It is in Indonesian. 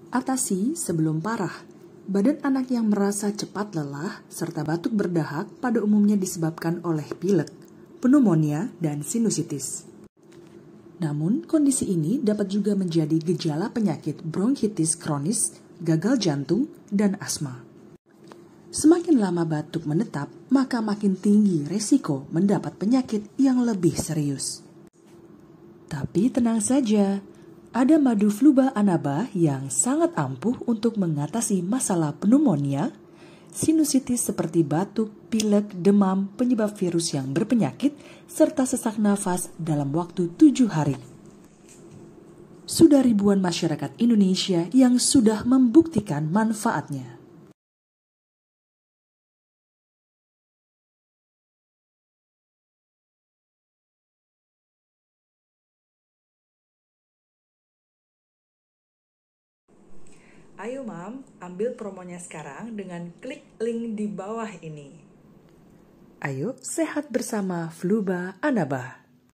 Atasi sebelum parah. Badan anak yang merasa cepat lelah serta batuk berdahak pada umumnya disebabkan oleh pilek, pneumonia, dan sinusitis. Namun, kondisi ini dapat juga menjadi gejala penyakit bronkitis kronis, gagal jantung, dan asma. Semakin lama batuk menetap, maka makin tinggi resiko mendapat penyakit yang lebih serius. Tapi tenang saja, ada madu Fluba Anaba yang sangat ampuh untuk mengatasi masalah pneumonia, sinusitis seperti batuk, pilek, demam, penyebab virus yang berpenyakit, serta sesak nafas dalam waktu 7 hari. Sudah ribuan masyarakat Indonesia yang sudah membuktikan manfaatnya. Ayo Mam, ambil promonya sekarang dengan klik link di bawah ini. Ayo sehat bersama Fluba Anaba.